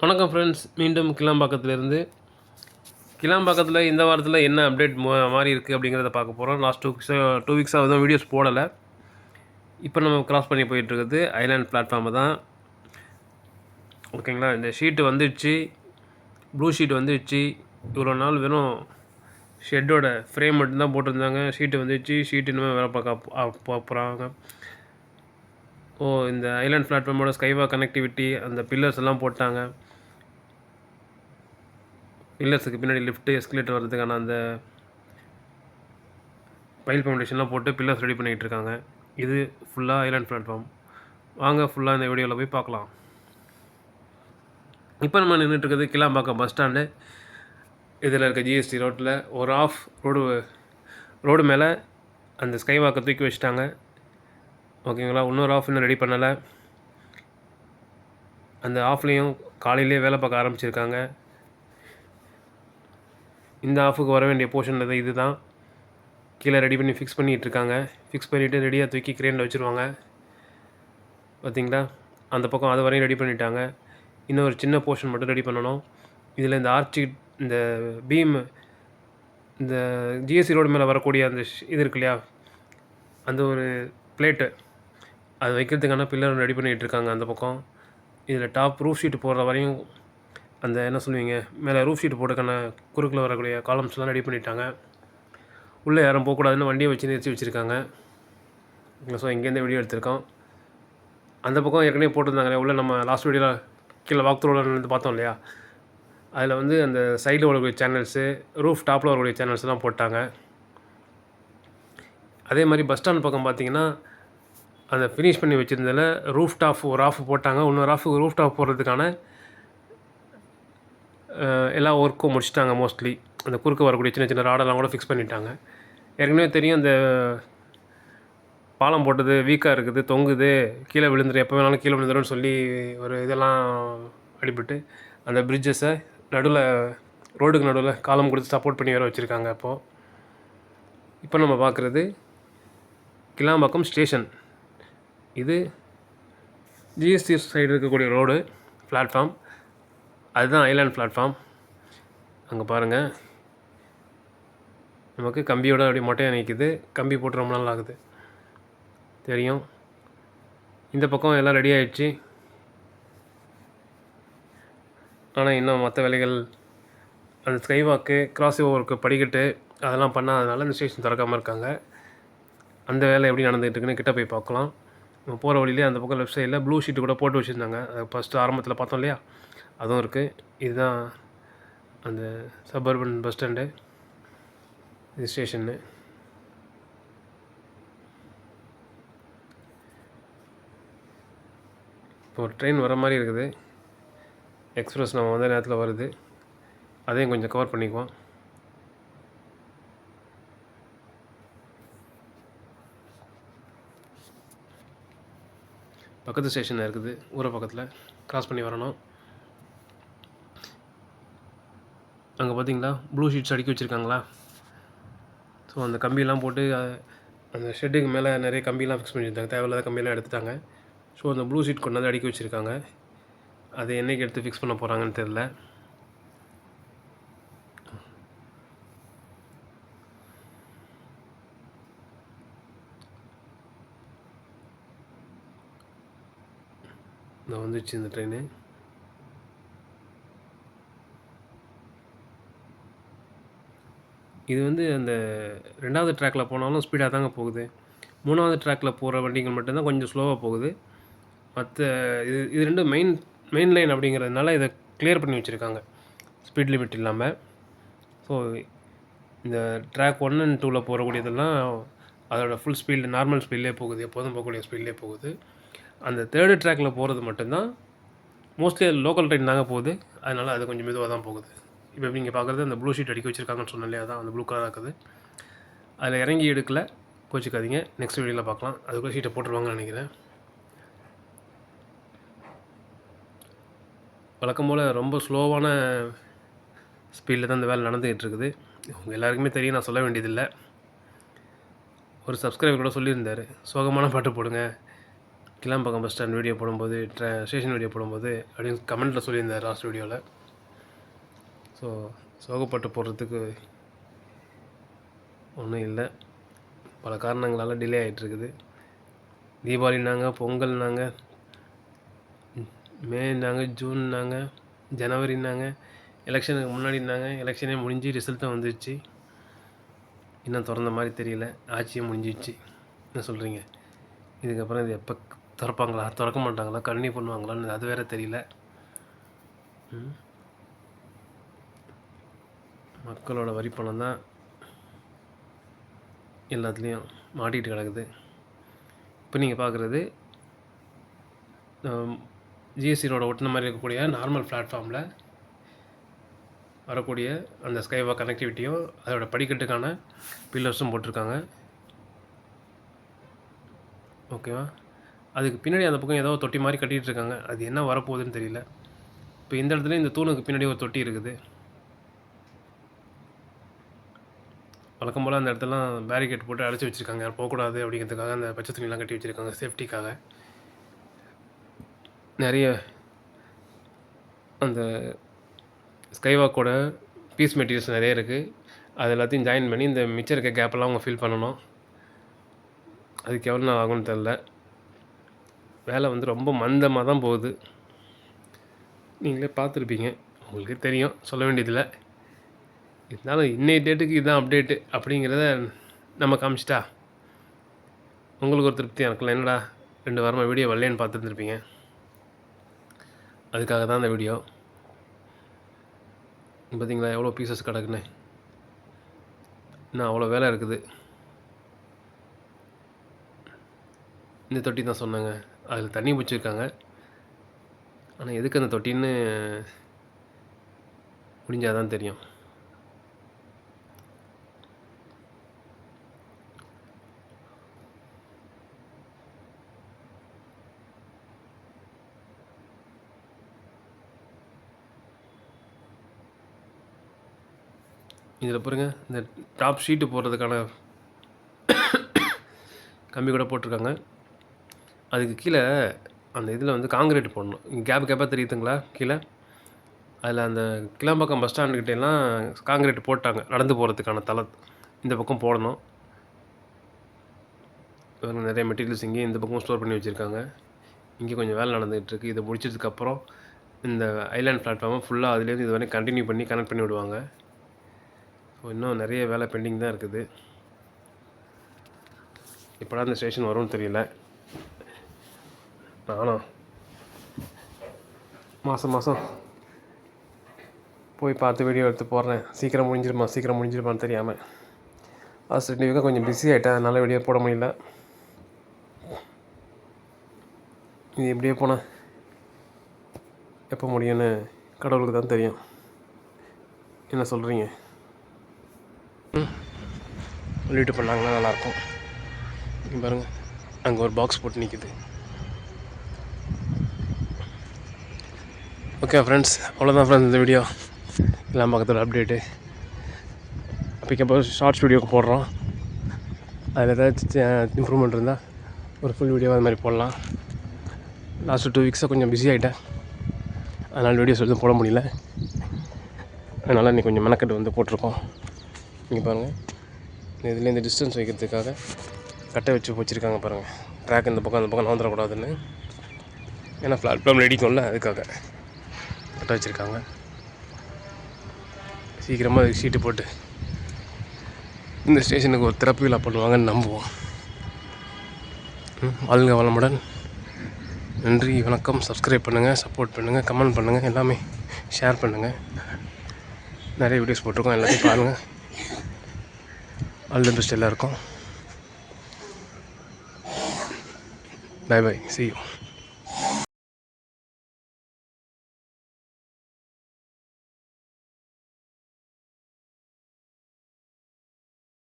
வணக்கம் ஃப்ரெண்ட்ஸ், மீண்டும் கிளாம்பாக்கத்திலேருந்து. கிளாம்பாக்கத்தில் இந்த வாரத்தில் என்ன அப்டேட் மாறி இருக்குது அப்படிங்கிறத பார்க்க போகிறோம். லாஸ்ட் 2 வீக்ஸாக தான் வீடியோஸ் போடலை. இப்போ நம்ம கிராஸ் பண்ணி போயிட்டுருக்குது ஐலாண்ட் பிளாட்ஃபார்மை தான். ஓகேங்களா, இந்த ஷீட்டு வந்துடுச்சு, ப்ளூ ஷீட் வந்துடுச்சு. இவ்வளோ நாள் வெறும் ஷெட்டோட ஃப்ரேம் மட்டும்தான் போட்டிருந்தாங்க. ஷீட்டு வந்துடுச்சு, ஷீட்டு இனிமேல் வேலை பார்க்க போகிறாங்க. இந்த ஐலாண்ட் பிளாட்ஃபார்மோட ஸ்கைவா கனெக்டிவிட்டி, அந்த பில்லர்ஸ் எல்லாம் போட்டாங்க. பில்லர்ஸுக்கு பின்னாடி லிஃப்ட்டு எஸ்கலேட்டர் வர்றதுக்கான அந்த பைல் ஃபவுண்டேஷன்லாம் போட்டு பில்லர்ஸ் ரெடி பண்ணிகிட்டு இருக்காங்க. இது ஃபுல்லாக ஐலாண்ட் பிளாட்ஃபார்ம். வாங்க ஃபுல்லாக இந்த வீடியோவில் போய் பார்க்கலாம். இப்போ நம்ம நின்றுட்டுருக்குது கிளாம்பாக்கம் பஸ் ஸ்டாண்டு. இதில் இருக்க ஜிஎஸ்டி ரோட்டில் ஒரு ஆஃப் ரோடு மேலே அந்த ஸ்கை வாக்கை தூக்கி வச்சுட்டாங்க. ஓகேங்களா, இன்னொரு ஆஃப் இன்னும் ரெடி பண்ணலை. அந்த ஆஃப்லேயும் காலையிலே வேலை பார்க்க ஆரம்பிச்சிருக்காங்க. இந்த ஆஃபுக்கு வர வேண்டிய போர்ஷனில் இது தான் கீழே ரெடி பண்ணி ஃபிக்ஸ் பண்ணிகிட்ருக்காங்க. ஃபிக்ஸ் பண்ணிவிட்டு ரெடியாக தூக்கி கிரேனில் வச்சுருவாங்க. பார்த்திங்களா, அந்த பக்கம் அது வரையும் ரெடி பண்ணிட்டாங்க. இன்னும் ஒரு சின்ன போர்ஷன் மட்டும் ரெடி பண்ணணும். இதில் இந்த ஆர்ச்சி, இந்த பீம், இந்த ஜிஎஸ்சி ரோடு மேலே வரக்கூடிய அந்த இது இருக்கு இல்லையா, அந்த ஒரு பிளேட்டு, அது வைக்கிறதுக்கான பில்லர் ரெடி பண்ணிகிட்ருக்காங்க அந்த பக்கம். இதில் டாப் ரூஃப் ஷீட்டு போடுற வரையும் அந்த என்ன சொல்லுவீங்க, மேலே ரூஃப் ஷீட் போட்டுக்கான குறுக்கில் வரக்கூடிய காலம்ஸ்லாம் ரெடி பண்ணிட்டாங்க. உள்ளே யாரும் போகக்கூடாதுன்னு வண்டியை வச்சு நிறுத்தி வச்சுருக்காங்க. ஸோ இங்கேருந்து வீடியோ எடுத்திருக்கோம். அந்த பக்கம் ஏற்கனவே போட்டிருந்தாங்களே உள்ளே, நம்ம லாஸ்ட் வீடியோவில் கீழே வாக்த்ரூவில் இருந்து பார்த்தோம் இல்லையா, அதில் வந்து அந்த சைடில் வரக்கூடிய சேனல்ஸு, ரூஃப் டாப்பில் வரக்கூடிய சேனல்ஸ்லாம் போட்டாங்க. அதே மாதிரி பஸ் ஸ்டாண்ட் பக்கம் பார்த்திங்கன்னா அந்த ஃபினிஷ் பண்ணி வச்சுருந்ததில் ரூஃப் டாப் ஒரு ஆஃப் போட்டாங்க. இன்னொரு ஆஃபுக்கு ரூஃப் டாப் போடுறதுக்கான எல்லா ஒர்க்கும் முடிச்சிட்டாங்க. மோஸ்ட்லி அந்த குறுக்க வரக்கூடிய சின்ன சின்ன ராடெல்லாம் கூட ஃபிக்ஸ் பண்ணிட்டாங்க. ஏற்கனவே தெரியும், அந்த பாலம் போட்டது வீக்காக இருக்குது, தொங்குது, கீழே விழுந்துடும், எப்போ வேணாலும் கீழே விழுந்துடும்னு சொல்லி ஒரு இதெல்லாம் அடிபட்டு அந்த பிரிட்ஜஸை நடுவில், ரோடுக்கு நடுவில் காலம் கொடுத்து சப்போர்ட் பண்ணி வேறு வச்சுருக்காங்க. இப்போ நம்ம பார்க்குறது கிளாம்பாக்கம் ஸ்டேஷன். இது ஜிஎஸ்டி சைடு இருக்கக்கூடிய ரோடு பிளாட்ஃபார்ம், அதுதான் ஐலாண்ட் பிளாட்ஃபார்ம். அங்கே பாருங்கள், நமக்கு கம்பியோட அப்படியே மொட்டையாக நிற்கிது. கம்பி போட்டு ரொம்ப நாள் ஆகுது தெரியும். இந்த பக்கம் எல்லாம் ரெடி ஆகிடுச்சு. ஆனால் இன்னும் மற்ற வேலைகள், அந்த ஸ்கை வாக்கு, கிராஸ் ஓவருக்கு படிக்கட்டு, அதெல்லாம் பண்ணாதனால இந்த ஸ்டேஷன் திறக்காமல் இருக்காங்க. அந்த வேலை எப்படி நடந்துகிட்டு இருக்குன்னு கிட்டே போய் பார்க்கலாம். நம்ம போகிற வழியிலே அந்த பக்கம் லெஃப்ட் சைடில் ப்ளூ ஷீட்டு கூட போட்டு வச்சுருந்தாங்க. அது ஃபஸ்ட்டு ஆரம்பத்தில் பார்த்தோம் இல்லையா, அதுவும் இருக்குது. இதுதான் அந்த சபர்பன் பஸ் ஸ்டாண்டு, இது ஸ்டேஷன்னு. இப்போ ஒரு ட்ரெயின் வர மாதிரி இருக்குது. எக்ஸ்பிரஸ் நம்ம வந்த நேரத்தில் வருது. அதையும் கொஞ்சம் கவர் பண்ணிக்குவோம். பக்கத்து ஸ்டேஷனில் இருக்குது, ஊரை பக்கத்தில் கிராஸ் பண்ணி வரணும். அங்கே பார்த்தீங்களா ப்ளூ ஷீட்ஸ் அடுக்கி வச்சுருக்காங்களா. ஸோ அந்த கம்பியெல்லாம் போட்டு அந்த ஷெட்டுக்கு மேலே நிறைய கம்பியெல்லாம் ஃபிக்ஸ் பண்ணியிருந்தாங்க. தேவையில்லாத கம்பியெல்லாம் எடுத்துட்டாங்க. ஸோ அந்த ப்ளூ ஷீட் கொண்டாந்து அடுக்கி வச்சுருக்காங்க. அதை என்றைக்கு எடுத்து ஃபிக்ஸ் பண்ண போகிறாங்கன்னு தெரில. நான் வந்துச்சு இந்த ட்ரெயின். இது வந்து அந்த 2வது ட்ராக்கில் போனாலும் ஸ்பீடாக தாங்க போகுது. 3வது ட்ராக்கில் போகிற வண்டிகள் மட்டும்தான் கொஞ்சம் ஸ்லோவாக போகுது. மற்ற இது ரெண்டும் மெயின் லைன் அப்படிங்கிறதுனால இதை கிளியர் பண்ணி வச்சுருக்காங்க, ஸ்பீட் லிமிட் இல்லாமல். ஸோ இந்த ட்ராக் 1 and 2ல் போகக்கூடியதெல்லாம் அதோடய ஃபுல் ஸ்பீடு, நார்மல் ஸ்பீட்லேயே போகுது, எப்போதும் போகக்கூடிய ஸ்பீட்லேயே போகுது. அந்த 3rd ட்ராக்கில் போகிறது மட்டும்தான் மோஸ்ட்லி லோக்கல் ட்ரெயின் தாங்க போகுது. அதனால் அது கொஞ்சம் மெதுவாக தான் போகுது. இப்போ நீங்கள் பார்க்குறது அந்த ப்ளூ ஷீட் அடிக்க வச்சுருக்காங்கன்னு சொன்னாலே, அதான் அந்த ப்ளூ கலராக இருக்குது. அதில் இறங்கி எடுக்கல, கோச்சிக்காதீங்க, நெக்ஸ்ட் வீடியோவில் பார்க்கலாம். அதுக்குள்ளே ஷீட்டை போட்டுருவாங்கன்னு நினைக்கிறேன். வழக்கம் போல் ரொம்ப ஸ்லோவான ஸ்பீடில் தான் இந்த வேலை நடந்துகிட்டு இருக்குது. உங்கள் எல்லாருக்குமே தெரியும், நான் சொல்ல வேண்டியதில்லை. ஒரு சப்ஸ்கிரைபர் கூட சொல்லியிருந்தார், சோகமான பாட்டு போடுங்க, கிளாம்பாக்கம் பஸ் ஸ்டாண்ட் வீடியோ போடும்போது ஸ்டேஷன் வீடியோ போடும்போது அப்படின்னு கமெண்ட்டில் சொல்லியிருந்தார் லாஸ்ட் வீடியோவில். ஸோ சோகப்பட்டு போடுறதுக்கு ஒன்றும் இல்லை, பல காரணங்களால் டிலே ஆகிட்டுருக்குது. தீபாவளினாங்க, பொங்கல்னாங்க, மேனாங்க, ஜூன்னாங்க, ஜனவரினாங்க, எலெக்ஷனுக்கு முன்னாடினாங்க. எலெக்ஷனே முடிஞ்சு ரிசல்ட்டும் வந்துடுச்சு, இன்னும் திறந்த மாதிரி தெரியல. ஆட்சியும் முடிஞ்சிடுச்சு. என்ன சொல்கிறீங்க? இதுக்கப்புறம் இது எப்போ திறப்பாங்களா, திறக்க மாட்டாங்களா, கண்டினியூ பண்ணுவாங்களான்னு அது வேறு தெரியல. மக்களோட வரி பணம் தான் எல்லாத்துலேயும் மாட்டிகிட்டு கிடக்குது. இப்போ நீங்கள் பார்க்குறது ஜிஎஸ்டி ரோட ஒட்டின மாதிரி இருக்கக்கூடிய நார்மல் பிளாட்ஃபார்மில் வரக்கூடிய அந்த ஸ்கைவாக் கனெக்டிவிட்டியும் அதோடய படிக்கட்டுக்கான பில்லர்ஸும் போட்டிருக்காங்க. ஓகேவா? அதுக்கு பின்னாடி அந்த பக்கம் ஏதோ தொட்டி மாதிரி கட்டிகிட்டு இருக்காங்க. அது என்ன வரப்போகுதுன்னு தெரியல. இப்போ இந்த இடத்துல இந்த தூணுக்கு பின்னாடி ஒரு தொட்டி இருக்குது. வழக்கம் போல் அந்த இடத்துலாம் பேரிகேட் போட்டு அடைச்சி வச்சுருக்காங்க, யாரும் போகக்கூடாது அப்படிங்கிறதுக்காக. அந்த பச்சை துணிலாம் கட்டி வச்சுருக்காங்க சேஃப்டிக்காக. நிறைய அந்த ஸ்கைவாக்கோட பீஸ் மெட்டீரியல்ஸ் நிறைய இருக்குது. அது எல்லாத்தையும் ஜாயின் பண்ணி இந்த மிச்சம் இருக்க கேப்பெல்லாம் அவங்க ஃபில் பண்ணணும். அதுக்கு எவ்வளோ நாள் ஆகும்னு தெரில. வேலை வந்து ரொம்ப மந்தமாக தான் போகுது. நீங்களே பார்த்துருப்பீங்க, உங்களுக்கே தெரியும், சொல்ல வேண்டியதில்லை. இருந்தாலும் இன்னைய டேட்டுக்கு இதுதான் அப்டேட்டு அப்படிங்கிறத நம்ம காமிச்சிட்டா உங்களுக்கு ஒரு திருப்தி. எனக்குள்ள என்னடா 2 வாரமாக வீடியோ வரலேன்னு பார்த்துருந்துருப்பீங்க. அதுக்காக தான் அந்த வீடியோ. பார்த்தீங்களா எவ்வளோ பீசஸ் கிடக்குன்னு. இன்னும் அவ்வளோ வேலை இருக்குது. இந்த தொட்டி தான் சொன்னாங்க, அதில் தண்ணி பிடிச்சிருக்காங்க. ஆனால் எதுக்கு அந்த தொட்டின்னு முடிஞ்சால் தான் தெரியும். இதில் பாருங்கள், இந்த டாப் ஷீட்டு போடுறதுக்கான கம்பி கூட போட்டிருக்காங்க. அதுக்கு கீழே அந்த இதில் வந்து காங்கிரீட் போடணும். கேப்பாக தெரியுதுங்களா கீழே? அதில் அந்த கிளாம்பாக்கம் பஸ் ஸ்டாண்டுக்கிட்டேலாம் காங்கிரீட் போட்டாங்க, நடந்து போகிறதுக்கான தளம் இந்த பக்கம் போடணும். நிறைய மெட்டீரியல்ஸ் இங்கேயும் இந்த பக்கம் ஸ்டோர் பண்ணி வச்சுருக்காங்க. இங்கே கொஞ்சம் வேலை நடந்துகிட்ருக்கு. இதை முடிச்சதுக்கப்புறம் இந்த ஐலாண்ட் பிளாட்ஃபார்மை ஃபுல்லாக அதுலேருந்து இது வரைக்கும் கண்டினியூ பண்ணி கனெக்ட் பண்ணி விடுவாங்க. ஸோ இன்னும் நிறைய வேலை பெண்டிங் தான் இருக்குது. எப்படா இந்த ஸ்டேஷன் வரும்னு தெரியல. நானும் மாதம் போய் பார்த்து வீடியோ எடுத்து போடுறேன். சீக்கிரம் முடிஞ்சிருமான்னு தெரியாமல் லாஸ்ட் 2 வீக்காக கொஞ்சம் பிஸி ஆகிட்டேன், அதனால் வீடியோ போட முடியல. இது எப்படியே போனால் எப்போ முடியும்னு கடவுளுக்கு தான் தெரியும். என்ன சொல்கிறீங்க? சொல்லிட்டு பண்ணாங்கன்னா நல்லாயிருக்கும். இங்கே பாருங்கள், அங்கே ஒரு பாக்ஸ் போட்டு நிற்கிது. ஓகே ஃப்ரெண்ட்ஸ், அவ்வளோதான் ஃப்ரெண்ட்ஸ் இந்த வீடியோ. எல்லாம் பக்கத்தில் அப்டேட்டு. அப்போ ஷார்ட்ஸ் வீடியோக்கு போடுறோம். அதில் ஏதாச்சும் இம்ப்ரூவ்மெண்ட் இருந்தால் ஒரு ஃபுல் வீடியோ அது மாதிரி போடலாம். லாஸ்ட்டு 2 வீக்ஸாக கொஞ்சம் பிஸி ஆகிட்டேன், அதனால் வீடியோஸ் எதுவும் போட முடியல. அதனால் இன்றைக்கி கொஞ்சம் மெனக்கட்டு வந்து போட்டிருக்கோம். இங்கே பாருங்கள், இதில் இந்த டிஸ்டன்ஸ் வைக்கிறதுக்காக கட்டை வச்சு வச்சுருக்காங்க பாருங்கள். ட்ராக் இந்த பக்கம் அந்த பக்கம் நகர்ந்துடக்கூடாதுன்னு. ஏன்னா பிளாட்ஃபார்ம் ரெடிக்கும்ல, அதுக்காக கட்டை வச்சுருக்காங்க. சீக்கிரமாக அதுக்கு ஷீட்டு போட்டு இந்த ஸ்டேஷனுக்கு ஒரு திறப்பு விழா பண்ணுவாங்கன்னு நம்புவோம். வாழ்க வளமுடன். நன்றி, வணக்கம். சப்ஸ்கிரைப் பண்ணுங்கள், சப்போர்ட் பண்ணுங்கள், கமெண்ட் பண்ணுங்கள், எல்லாமே ஷேர் பண்ணுங்கள். நிறைய வீடியோஸ் போட்டிருக்கோம், எல்லாத்தையும் பாருங்கள். ஆல் தி பெஸ்ட் எல்லாருக்கும். Bye bye, see you.